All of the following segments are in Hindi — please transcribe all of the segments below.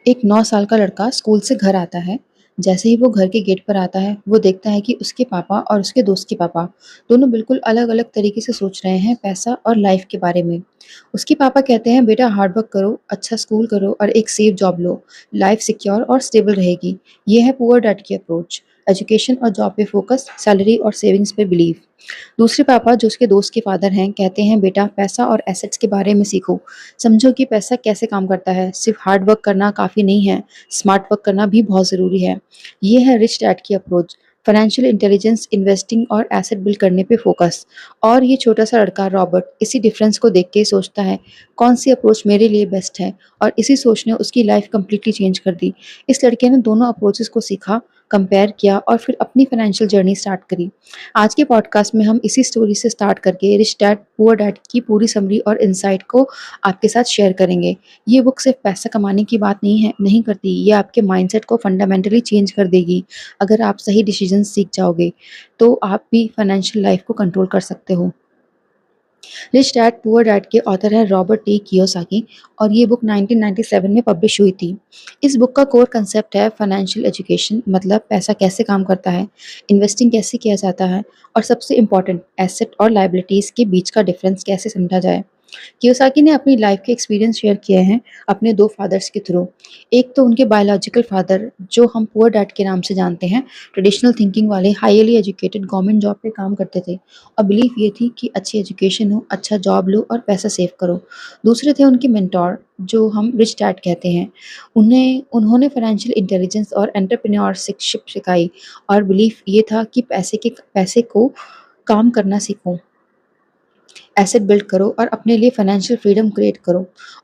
एक 9 साल का लड़का स्कूल से घर आता है। जैसे ही वो घर के गेट पर आता है, वो देखता है कि उसके पापा और उसके दोस्त के पापा दोनों बिल्कुल अलग-अलग तरीके से सोच रहे हैं पैसा और लाइफ के बारे में। उसके पापा कहते हैं, "बेटा हार्ड वर्क करो, अच्छा स्कूल करो और एक सेफ जॉब लो। लाइफ सिक्योर और स्टेबल रहेगी।" ये है पुअर डैड की अप्रोच। एजुकेशन और जॉब पे फोकस, सैलरी और सेविंग्स पे बिलीव। दूसरे पापा जो उसके दोस्त के फादर हैं कहते हैं, बेटा पैसा और एसेट्स के बारे में सीखो। समझो कि पैसा कैसे काम करता है। सिर्फ हार्ड वर्क करना काफ़ी नहीं है, स्मार्ट वर्क करना भी बहुत ज़रूरी है। ये है रिच डैड की अप्रोच। फाइनेंशियल इंटेलिजेंस, इन्वेस्टिंग और एसेट बिल्ड करने पे फोकस। और ये छोटा सा लड़का रॉबर्ट इसी डिफरेंस को देख के सोचता है, कौन सी अप्रोच मेरे लिए बेस्ट है। और इसी सोच ने उसकी लाइफ कंप्लीटली चेंज कर दी। इस लड़के ने दोनों अप्रोचेस को सीखा, कंपेयर किया और फिर अपनी फाइनेंशियल जर्नी स्टार्ट करी। आज के पॉडकास्ट में हम इसी स्टोरी से स्टार्ट करके रिच डैड पुअर डैड की पूरी समरी और इनसाइट को आपके साथ शेयर करेंगे। ये बुक सिर्फ पैसा कमाने की बात नहीं करती, ये आपके माइंडसेट को फंडामेंटली चेंज कर देगी। अगर आप सही डिसीजन सीख जाओगे, तो आप भी फाइनेंशियल लाइफ को कंट्रोल कर सकते हो। रिच डैड पुअर डैड के ऑथर है रॉबर्ट टी कियोसाकी और ये बुक 1997 में पब्लिश हुई थी। इस बुक का कोर कंसेप्ट है फाइनेंशियल एजुकेशन, मतलब पैसा कैसे काम करता है, इन्वेस्टिंग कैसे किया जाता है और सबसे इम्पॉर्टेंट एसेट और लायबिलिटीज़ के बीच का डिफरेंस कैसे समझा जाए। कियोसाकी ने अपनी लाइफ के एक्सपीरियंस शेयर किए हैं अपने 2 फादर्स के थ्रू। एक तो उनके बायोलॉजिकल फादर जो हम पुअर डैड के नाम से जानते हैं, ट्रेडिशनल थिंकिंग वाले, हाईली एजुकेटेड, गवर्नमेंट जॉब पे काम करते थे और बिलीफ ये थी कि अच्छी एजुकेशन हो, अच्छा जॉब लो और पैसा सेव करो। दूसरे थे उनके मेंटोर जो हम रिच डैड कहते हैं। उन्होंने फाइनेंशियल इंटेलिजेंस और एंटरप्रेन्योरशिप सिखाई और बिलीफ ये था कि पैसे को काम करना सीखो, एसेट बिल्ड करो और अपने लिए फाइनेंशियल फ्रीडम क्रिएट करो।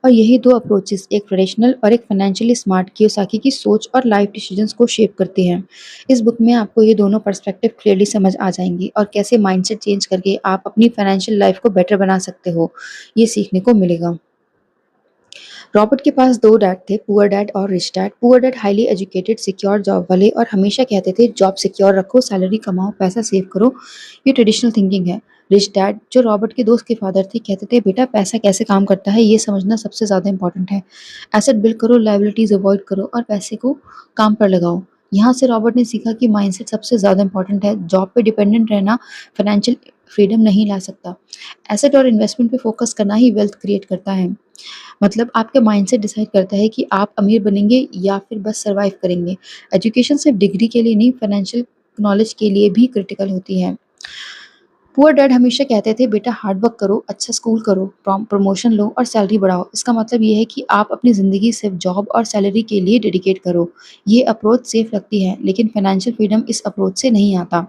और यही 2 अप्रोचेस, एक ट्रेडिशनल और एक फाइनेंशियली स्मार्ट, कियोसाकी की सोच और लाइफ डिसीजंस को शेप करती हैं। इस बुक में आपको ये दोनों पर्सपेक्टिव क्लियरली समझ आ जाएंगी और कैसे माइंडसेट चेंज करके आप अपनी फाइनेंशियल लाइफ को बेटर बना सकते हो, ये सीखने को मिलेगा। रॉबर्ट के पास 2 डैड थे, पुअर डैड और rich dad. Poor dad highly educated, secure job वाले और हमेशा कहते थे जॉब सिक्योर रखो, सैलरी कमाओ, पैसा सेव करो, ये ट्रेडिशनल थिंकिंग है। रिच डैड जो रॉबर्ट के दोस्त के फादर थे कहते थे बेटा पैसा कैसे काम करता है ये समझना सबसे ज़्यादा इंपॉर्टेंट है। एसेट बिल्ड करो, लायबिलिटीज अवॉइड करो और पैसे को काम पर लगाओ। यहाँ से रॉबर्ट ने सीखा कि माइंडसेट सबसे ज़्यादा इंपॉर्टेंट है। जॉब पे डिपेंडेंट रहना फाइनेंशियल फ्रीडम नहीं ला सकता। एसेट और इन्वेस्टमेंट पे फोकस करना ही वेल्थ क्रिएट करता है। मतलब आपका माइंडसेट डिसाइड करता है कि आप अमीर बनेंगे या फिर बस सर्वाइव करेंगे। एजुकेशन सिर्फ डिग्री के लिए नहीं, फाइनेंशियल नॉलेज के लिए भी क्रिटिकल होती है। पुअर डैड हमेशा कहते थे बेटा हार्ड वर्क करो, अच्छा स्कूल करो, प्रमोशन लो और सैलरी बढ़ाओ। इसका मतलब ये है कि आप अपनी ज़िंदगी सिर्फ जॉब और सैलरी के लिए डेडिकेट करो। ये अप्रोच सेफ लगती है, लेकिन फाइनेंशियल फ्रीडम इस अप्रोच से नहीं आता।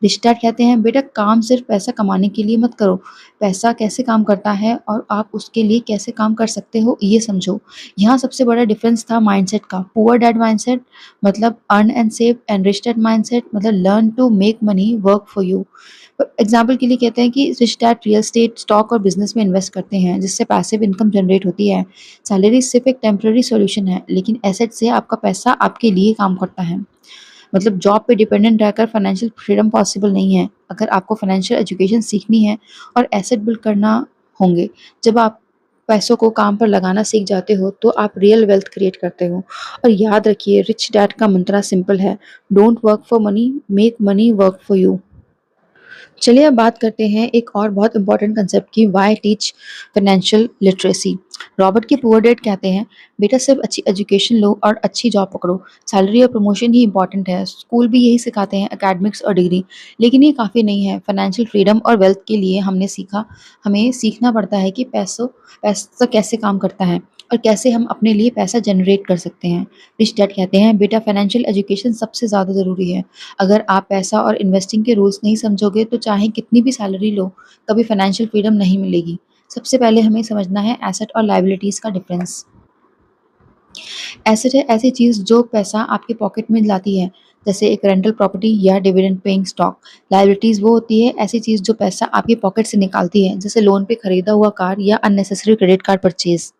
रिच डैड कहते हैं बेटा काम सिर्फ पैसा कमाने के लिए मत करो, पैसा कैसे काम करता है और आप उसके लिए कैसे काम कर सकते हो ये समझो। यहाँ सबसे बड़ा डिफरेंस था माइंडसेट का। पुअर डैड माइंडसेट मतलब earn and save, and rich dad mindset मतलब learn to make money work for you. Example के लिए कहते हैं कि rich dad real estate, stock और बिजनेस में इन्वेस्ट करते हैं जिससे पैसिव इनकम जनरेट होती है। सैलरी सिर्फ एक टेम्पररी सॉल्यूशन है, लेकिन एसेट से आपका पैसा आपके लिए काम करता है। मतलब जॉब पे डिपेंडेंट रहकर फाइनेंशियल फ्रीडम पॉसिबल नहीं है। अगर आपको फाइनेंशियल एजुकेशन सीखनी है और एसेट बिल्ड करना होंगे, जब आप पैसों को काम पर लगाना सीख जाते हो तो आप रियल वेल्थ क्रिएट करते हो। और याद रखिए रिच डैड का मंत्रा सिंपल है, don't work for money, make money work for you. चलिए अब बात करते हैं एक और बहुत इंपॉर्टेंट कंसेप्ट की, why teach financial literacy. Robert के पुअर डैड कहते हैं बेटा सिर्फ अच्छी एजुकेशन लो और अच्छी जॉब पकड़ो, सैलरी और प्रमोशन ही इंपॉर्टेंट है, स्कूल भी यही सिखाते हैं, एकेडमिक्स और डिग्री, लेकिन ये काफ़ी नहीं है। फाइनेंशियल फ्रीडम और वेल्थ के लिए हमें सीखना पड़ता है कि पैसा कैसे काम करता है और कैसे हम अपने लिए पैसा जनरेट कर सकते हैं। रिच डैड कहते हैं बेटा फाइनेंशियल एजुकेशन सबसे ज़्यादा ज़रूरी है। अगर आप पैसा और इन्वेस्टिंग के रूल्स नहीं समझोगे तो चाहे कितनी भी सैलरी लो, कभी फाइनेंशियल फ्रीडम नहीं मिलेगी। सबसे पहले हमें समझना है एसेट और लायबिलिटीज़ का डिफरेंस। एसेट है ऐसी चीज़ जो पैसा आपके पॉकेट में लाती है, जैसे एक रेंटल प्रॉपर्टी या डिविडेंड पेइंग स्टॉक। लायबिलिटीज़ वो होती है ऐसी चीज़ जो पैसा आपके पॉकेट से निकालती है, जैसे लोन पे खरीदा हुआ कार या unnecessary credit card purchase.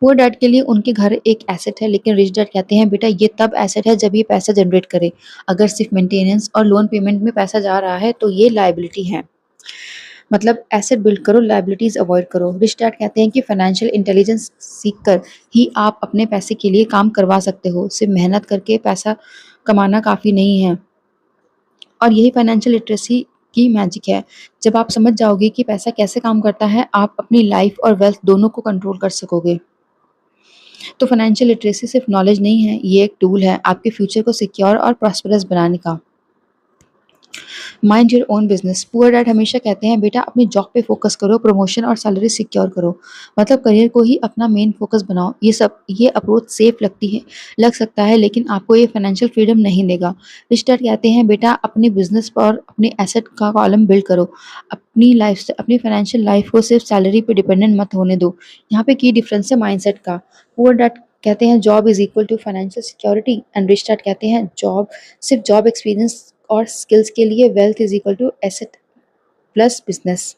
Poor dad के लिए उनके घर एक एसेट है, लेकिन रिच डैड कहते हैं बेटा ये तब एसेट है जब ये पैसा जनरेट करे। अगर सिर्फ मेंटेनेंस और लोन पेमेंट में पैसा जा रहा है तो ये लायबिलिटी है। मतलब एसेट बिल्ड करो, लायबिलिटीज अवॉइड करो। रिच डैड कहते हैं कि फाइनेंशियल इंटेलिजेंस सीख कर ही आप अपने पैसे के लिए काम करवा सकते हो। सिर्फ मेहनत करके पैसा कमाना काफ़ी नहीं है। और यही फाइनेंशियल लिटरेसी की मैजिक है। जब आप समझ जाओगे कि पैसा कैसे काम करता है, आप अपनी लाइफ और वेल्थ दोनों को कंट्रोल कर सकोगे। तो फाइनेंशियल लिटरेसी सिर्फ नॉलेज नहीं है, ये एक टूल है आपके फ्यूचर को सिक्योर और प्रॉस्पेरस बनाने का। Mind your own business. Poor dad हमेशा कहते हैं बेटा अपनी जॉब पे फोकस करो, प्रमोशन और सैलरी सिक्योर करो। मतलब करियर को ही अपना मेन फोकस बनाओ। ये अप्रोच सेफ लग सकता है, लेकिन आपको ये फाइनेंशियल फ्रीडम नहीं देगा। रिच डैड कहते हैं बेटा अपने बिजनेस पर अपने एसेट का कॉलम बिल्ड करो। अपनी फाइनेंशियल लाइफ को सिर्फ सैलरी पे डिपेंडेंट मत होने दो। यहाँ पे की डिफरेंस है माइंडसेट का। पुअर डैड कहते हैं job is equal to financial security, and rich dad कहते हैं जॉब एक्सपीरियंस और स्किल्स के लिए wealth is equal to asset plus business.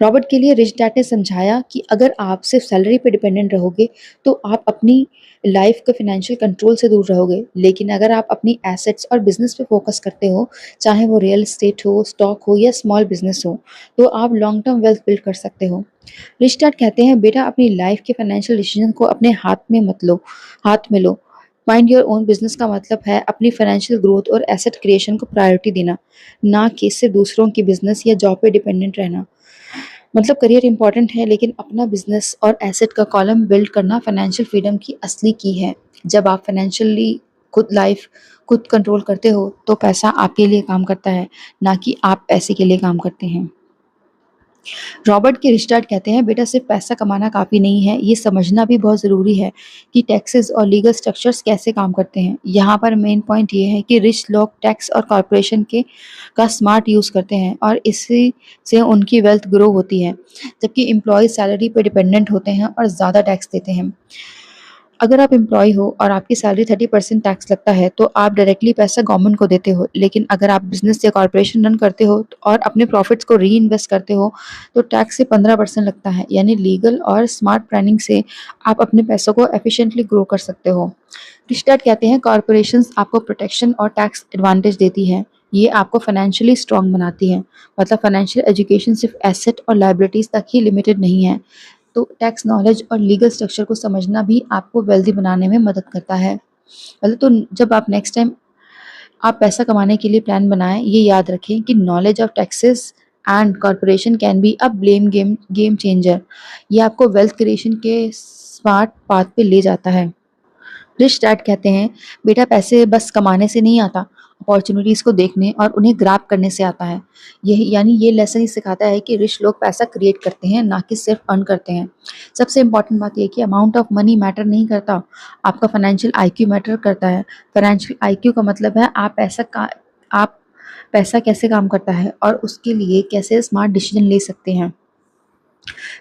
Robert के लिए रिच डैड ने समझाया कि अगर आप सिर्फ सैलरी पे डिपेंडेंट रहोगे तो आप अपनी लाइफ के फाइनेंशियल कंट्रोल से दूर रहोगे, लेकिन अगर आप अपनी एसेट्स और बिजनेस पे फोकस करते हो, चाहे वो रियल एस्टेट हो, स्टॉक हो या स्मॉल बिजनेस हो, तो आप लॉन्ग टर्म वेल्थ बिल्ड कर सकते हो। रिच डैड कहते हैं बेटा अपनी लाइफ के फाइनेंशियल डिसीजन को अपने हाथ में लो। माइंड योर ओन बिजनेस का मतलब है अपनी फाइनेंशियल ग्रोथ और एसेट क्रिएशन को प्रायोरिटी देना, ना कि सिर्फ दूसरों की बिजनेस या जॉब पे डिपेंडेंट रहना। मतलब करियर इंपॉर्टेंट है, लेकिन अपना बिजनेस और एसेट का कॉलम बिल्ड करना फाइनेंशियल फ्रीडम की असली की है। जब आप फाइनेंशियली खुद कंट्रोल करते हो तो पैसा आपके लिए काम करता है, ना कि आप पैसे के लिए काम करते हैं। रॉबर्ट के रिचर्ड कहते हैं बेटा सिर्फ पैसा कमाना काफ़ी नहीं है, ये समझना भी बहुत ज़रूरी है कि टैक्सेस और लीगल स्ट्रक्चर्स कैसे काम करते हैं। यहाँ पर मेन पॉइंट ये है कि रिच लोग टैक्स और कॉरपोरेशन के का स्मार्ट यूज़ करते हैं और इसी से उनकी वेल्थ ग्रो होती है, जबकि एम्प्लॉयज़ सैलरी पर डिपेंडेंट होते हैं और ज़्यादा टैक्स देते हैं। अगर आप एम्प्लॉय हो और आपकी सैलरी 30% टैक्स लगता है तो आप डायरेक्टली पैसा गवर्नमेंट को देते हो, लेकिन अगर आप बिजनेस या कॉर्पोरेशन रन करते हो और अपने प्रॉफिट्स को री इन्वेस्ट करते हो तो टैक्स से 15% लगता है। यानी लीगल और स्मार्ट प्लानिंग से आप अपने पैसों को एफिशिएंटली ग्रो कर सकते हो। रिच डैड कहते हैं कॉर्पोरेशंस आपको प्रोटेक्शन और टैक्स एडवांटेज देती है, ये आपको फाइनेंशियली स्ट्रांग बनाती है। मतलब फाइनेंशियल एजुकेशन सिर्फ एसेट और लाइबिलिटीज तक ही लिमिटेड नहीं है, तो टैक्स नॉलेज और लीगल स्ट्रक्चर को समझना भी आपको वेल्दी बनाने में मदद करता है। मतलब तो जब आप नेक्स्ट टाइम आप पैसा कमाने के लिए प्लान बनाएं, ये याद रखें कि knowledge of taxes and corporation can be a game changer. ये आपको वेल्थ क्रिएशन के स्मार्ट पाथ पे ले जाता है। रिच डैड कहते हैं बेटा पैसे बस कमाने से नहीं आता, अपॉर्चुनिटीज को देखने और उन्हें ग्रैब करने से आता है। यही यानी ये लेसन ही सिखाता है कि रिच लोग पैसा क्रिएट करते हैं, ना कि सिर्फ अर्न करते हैं। सबसे इंपॉर्टेंट बात यह है कि अमाउंट ऑफ मनी मैटर नहीं करता, आपका फाइनेंशियल आईक्यू मैटर करता है। फाइनेंशियल आईक्यू का मतलब है आप पैसा कैसे काम करता है और उसके लिए कैसे स्मार्ट डिसीजन ले सकते हैं।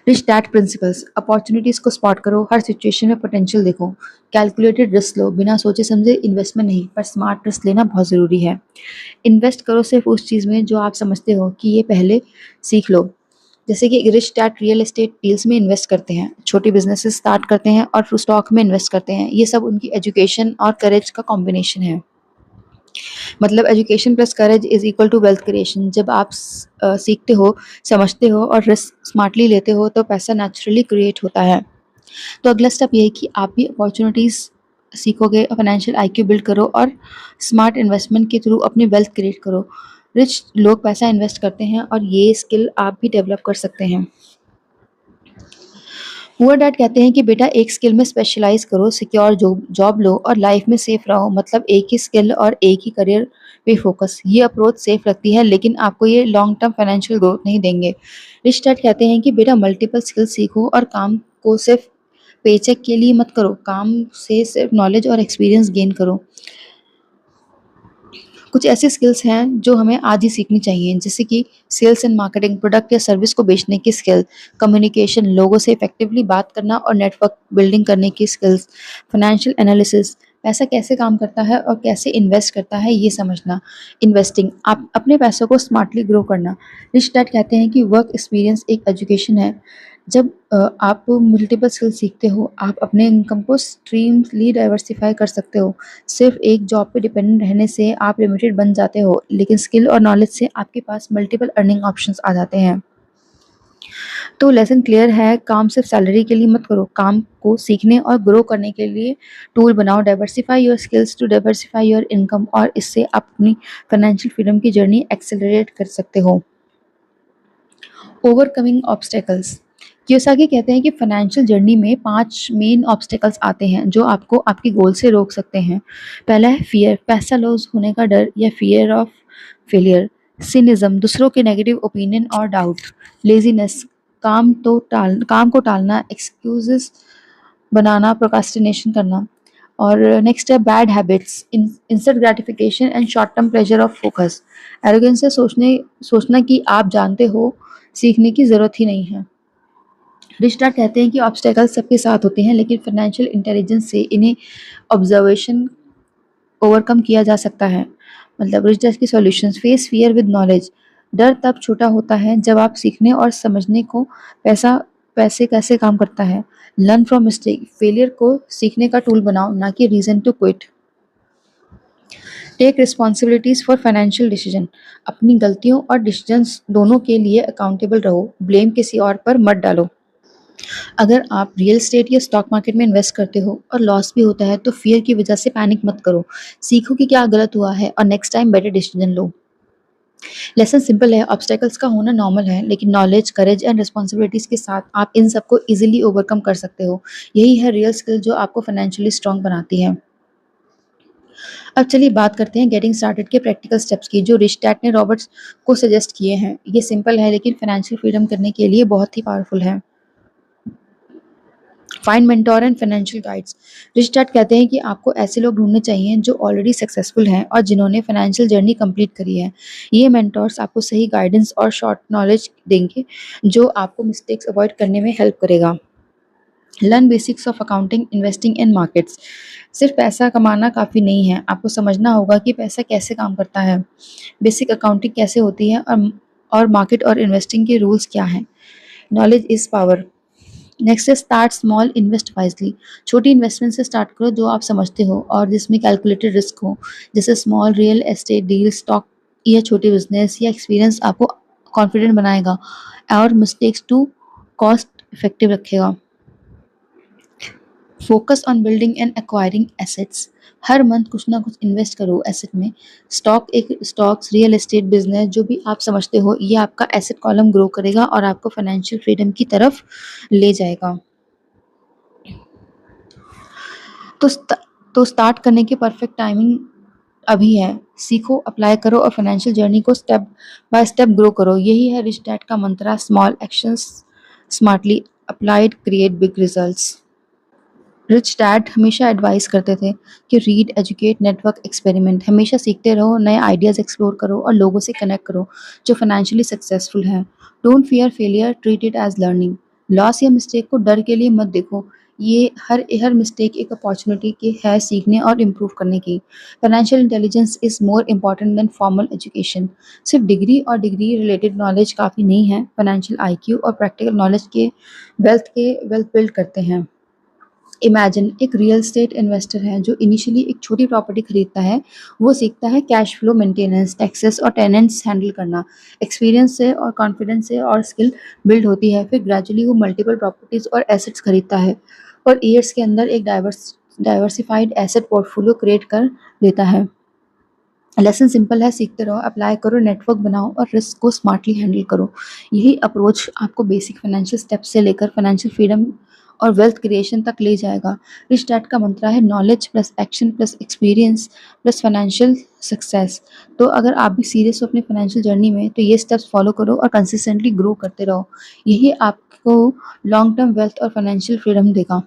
Rich dad principles. अपॉर्चुनिटीज को स्पॉट करो, हर सिचुएशन में पोटेंशियल देखो, कैलकुलेटेड रिस्क लो, बिना सोचे समझे इन्वेस्टमेंट नहीं पर स्मार्ट रिस्क लेना बहुत ज़रूरी है। इन्वेस्ट करो सिर्फ उस चीज़ में जो आप समझते हो कि ये पहले सीख लो। जैसे कि rich dad real estate deals में इन्वेस्ट करते हैं, छोटे बिजनेसेस स्टार्ट करते हैं और फिर स्टॉक में इन्वेस्ट करते हैं। ये सब उनकी एजुकेशन और करेज का कॉम्बिनेशन है। मतलब education plus courage is equal to wealth creation. जब आप सीखते हो, समझते हो और रिस्क स्मार्टली लेते हो तो पैसा नेचुरली क्रिएट होता है। तो अगला स्टेप ये है कि आप भी अपॉर्चुनिटीज़ सीखोगे, फाइनेंशियल आईक्यू बिल्ड करो और स्मार्ट इन्वेस्टमेंट के थ्रू अपनी वेल्थ क्रिएट करो। रिच लोग पैसा इन्वेस्ट करते हैं और ये स्किल आप भी डेवलप कर सकते हैं। पुअर डैड कहते हैं कि बेटा एक स्किल में स्पेशलाइज करो, सिक्योर जॉब लो और लाइफ में सेफ रहो। मतलब एक ही स्किल और एक ही करियर पे फोकस। ये अप्रोच सेफ लगती है, लेकिन आपको ये लॉन्ग टर्म फाइनेंशियल ग्रोथ नहीं देंगे। रिच डैड कहते हैं कि बेटा मल्टीपल स्किल सीखो और काम को सिर्फ पेचेक के लिए मत करो, काम से सिर्फ नॉलेज और एक्सपीरियंस गेन करो। कुछ ऐसी स्किल्स हैं जो हमें आज ही सीखनी चाहिए, जैसे कि सेल्स एंड मार्केटिंग, प्रोडक्ट या सर्विस को बेचने की स्किल, कम्युनिकेशन, लोगों से इफेक्टिवली बात करना और नेटवर्क बिल्डिंग करने की स्किल्स, फाइनेंशियल एनालिसिस, पैसा कैसे काम करता है और कैसे इन्वेस्ट करता है ये समझना, इन्वेस्टिंग, आप अपने पैसों को स्मार्टली ग्रो करना। रिच डैड कहते हैं कि वर्क एक्सपीरियंस एक एजुकेशन है, जब आप मल्टीपल स्किल सीखते हो, आप अपने इनकम को स्ट्रीमली डाइवर्सिफ़ाई कर सकते हो। सिर्फ़ एक जॉब पे डिपेंडेंट रहने से आप लिमिटेड बन जाते हो, लेकिन स्किल और नॉलेज से आपके पास मल्टीपल अर्निंग ऑप्शंस आ जाते हैं। तो लेसन क्लियर है, काम सिर्फ़ सैलरी के लिए मत करो, काम को सीखने और ग्रो करने के लिए टूल बनाओ। Diversify your skills to diversify your income, और इससे आप अपनी फाइनेंशियल फ्रीडम की जर्नी एक्सेलरेट कर सकते हो। Overcoming obstacles. कियोसाकी कहते हैं कि फाइनेंशियल जर्नी में 5 मेन ऑब्स्टेकल्स आते हैं जो आपको आपके गोल से रोक सकते हैं। पहला है फियर, पैसा लॉस होने का डर या फियर ऑफ फेलियर। सिनिज्म, दूसरों के नेगेटिव ओपिनियन और डाउट। लेज़ीनेस, काम को टालना, एक्सक्यूजेस बनाना, प्रोक्रास्टिनेशन करना। और नेक्स्ट है bad habits, instant gratification and short term pressure of focus. Arrogance से सोचना कि आप जानते हो, सीखने की ज़रूरत ही नहीं है। रिच डैड कहते हैं कि ऑब्स्टेकल्स सबके साथ होते हैं, लेकिन फाइनेंशियल इंटेलिजेंस से इन्हें ऑब्जर्वेशन ओवरकम किया जा सकता है। मतलब रिच डैड की solutions, face fear with knowledge. डर तब छोटा होता है जब आप सीखने और समझने को पैसा पैसे कैसे काम करता है। लर्न फ्रॉम मिस्टेक, फेलियर को सीखने का टूल बनाओ, ना कि reason to quit. Take responsibilities for financial decision, अपनी गलतियों और डिसीजंस दोनों के लिए अकाउंटेबल रहो, ब्लेम किसी और पर मत डालो। अगर आप रियल एस्टेट या स्टॉक मार्केट में इन्वेस्ट करते हो और लॉस भी होता है, तो फियर की वजह से पैनिक मत करो। सीखो कि क्या गलत हुआ है और नेक्स्ट टाइम बेटर डिसीजन लो। लेसन सिंपल है, ऑब्स्टेकल्स का होना नॉर्मल है, लेकिन नॉलेज, करेज एंड रिस्पॉन्सिबिलिटीज के साथ आप इन सबको इजीली ओवरकम कर सकते हो। यही है रियल स्किल जो आपको फाइनेंशियली स्ट्रांग बनाती है। अब चलिए बात करते हैं गेटिंग स्टार्टेड के प्रैक्टिकल स्टेप्स की, जो रिच डैड ने रॉबर्ट्स को सजेस्ट किए हैं। ये सिंपल है, लेकिन फाइनेंशियल फ्रीडम करने के लिए बहुत ही पावरफुल है। Find mentor and financial guides. Rich dad कहते हैं कि आपको ऐसे लोग ढूंढने चाहिए जो ऑलरेडी सक्सेसफुल हैं और जिन्होंने फाइनेंशियल जर्नी कंप्लीट करी है। ये मेंटोर्स आपको सही गाइडेंस और शॉर्ट नॉलेज देंगे, जो आपको मिस्टेक्स अवॉइड करने में हेल्प करेगा। Learn basics of accounting, investing in markets. सिर्फ पैसा कमाना काफ़ी नहीं है, आपको समझना होगा कि पैसा कैसे काम करता है, बेसिक अकाउंटिंग कैसे होती है, और मार्केट और इन्वेस्टिंग के रूल्स क्या हैं। Knowledge is power. नेक्स्ट है स्टार्ट स्मॉल, इन्वेस्ट वाइजली। छोटी इन्वेस्टमेंट से स्टार्ट करो जो आप समझते हो और जिसमें कैलकुलेटेड रिस्क हो, जैसे small real estate deal, stock या छोटे बिजनेस। या एक्सपीरियंस आपको कॉन्फिडेंट बनाएगा और मिस्टेक्स टू कॉस्ट इफेक्टिव रखेगा। Focus on building and acquiring assets. Her month कुछ ना कुछ इन्वेस्ट करो एसेट में। स्टॉक्स, रियल एस्टेट, बिजनेस, जो भी आप समझते हो, ये आपका एसेट कॉलम ग्रो करेगा और आपको फाइनेंशियल फ्रीडम की तरफ ले जाएगा। तो स्ट तो स्टार्ट करने की परफेक्ट टाइमिंग अभी है। सीखो, अप्लाई करो और फाइनेंशियल जर्नी को स्टेप बाय स्टेप ग्रो करो। यही है रिच डैड का मंत्र, small actions smartly applied create big results. Rich dad हमेशा एडवाइस करते थे कि रीड, एजुकेट, नेटवर्क, एक्सपेरिमेंट। हमेशा सीखते रहो, नए आइडियाज़ एक्सप्लोर करो और लोगों से कनेक्ट करो जो फाइनेंशियली सक्सेसफुल हैं। Don't fear failure, treat it as learning. Loss या मिस्टेक को डर के लिए मत देखो, ये हर मिस्टेक एक अपॉर्चुनिटी की है सीखने और इम्प्रूव करने की। Financial intelligence is more important than formal education. सिर्फ डिग्री और डिग्री रिलेटेड नॉलेज काफ़ी नहीं है, फाइनेंशियल आईक्यू और प्रैक्टिकल नॉलेज के वेल्थ बिल्ड करते हैं। इमेजिन एक रियल एस्टेट इन्वेस्टर है जो इनिशियली एक छोटी प्रॉपर्टी खरीदता है। वो सीखता है कैश फ्लो, मेंटेनेंस, टैक्सेस और टेनेंट्स हैंडल करना। एक्सपीरियंस से और कॉन्फिडेंस से और स्किल बिल्ड होती है। फिर ग्रेजुअली वो मल्टीपल प्रॉपर्टीज और एसेट्स खरीदता है और ईयर्स के अंदर एक डाइवर्सिफाइड एसेट पोर्टफोलियो क्रिएट कर लेता है। लेसन सिंपल है, सीखते रहो, अप्लाई करो, नेटवर्क बनाओ और रिस्क को स्मार्टली हैंडल करो। यही अप्रोच आपको बेसिक फाइनेंशियल स्टेप से लेकर फाइनेंशियल फ्रीडम और वेल्थ क्रिएशन तक ले जाएगा। रिच डैड का मंत्र है knowledge plus action plus experience plus financial success. तो अगर आप भी सीरियस हो अपनी फाइनेंशियल जर्नी में, तो ये स्टेप्स फॉलो करो और कंसिस्टेंटली ग्रो करते रहो। यही आपको लॉन्ग टर्म वेल्थ और फाइनेंशियल फ्रीडम देगा।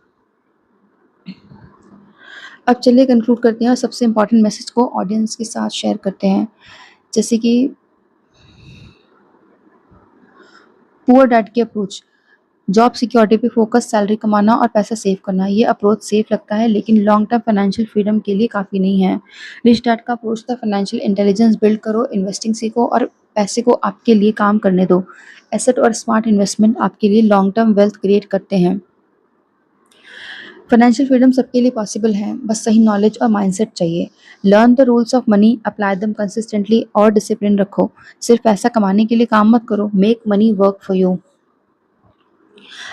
अब चलिए कंक्लूड करते हैं और सबसे इम्पोर्टेंट मैसेज को ऑडियंस के साथ शेयर करते हैं। जैसे कि पुअर डैड की अप्रोच। जॉब सिक्योरिटी पे फोकस, सैलरी कमाना और पैसा सेव करना, ये अप्रोच सेफ लगता है लेकिन लॉन्ग टर्म फाइनेंशियल फ्रीडम के लिए काफ़ी नहीं है। रिच डैड का अप्रोच था फाइनेंशियल इंटेलिजेंस बिल्ड करो, इन्वेस्टिंग सीखो और पैसे को आपके लिए काम करने दो। एसेट और स्मार्ट इन्वेस्टमेंट आपके लिए लॉन्ग टर्म वेल्थ क्रिएट करते हैं। फाइनेंशियल फ्रीडम सबके लिए पॉसिबल है, बस सही नॉलेज और माइंडसेट चाहिए। Learn the rules of money, apply them consistently और डिसिप्लिन रखो। सिर्फ पैसा कमाने के लिए काम मत करो, make money work for you.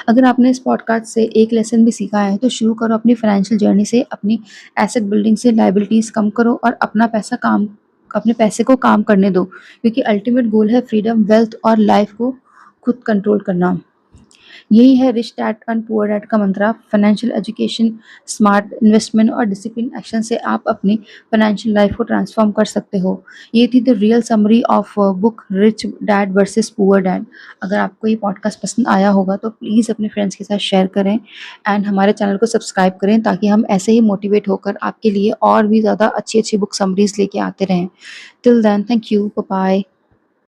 अगर आपने इस पॉडकास्ट से एक लेसन भी सीखा है तो शुरू करो अपनी फाइनेंशियल जर्नी से, अपनी एसेट बिल्डिंग से, लायबिलिटीज़ कम करो और अपने पैसे को काम करने दो, क्योंकि अल्टीमेट गोल है फ्रीडम, वेल्थ और लाइफ को खुद कंट्रोल करना। यही है rich dad and poor dad का मंत्र। फाइनेंशियल एजुकेशन, स्मार्ट इन्वेस्टमेंट और डिसिप्लिन एक्शन से आप अपनी फाइनेंशियल लाइफ को ट्रांसफॉर्म कर सकते हो। ये थी the real summary of book rich dad versus poor dad. अगर आपको ये पॉडकास्ट पसंद आया होगा तो प्लीज़ अपने फ्रेंड्स के साथ शेयर करें एंड हमारे चैनल को सब्सक्राइब करें, ताकि हम ऐसे ही मोटिवेट होकर आपके लिए और भी ज़्यादा अच्छी अच्छी बुक समरीज लेके आते रहें। Till then, thank you, bye bye.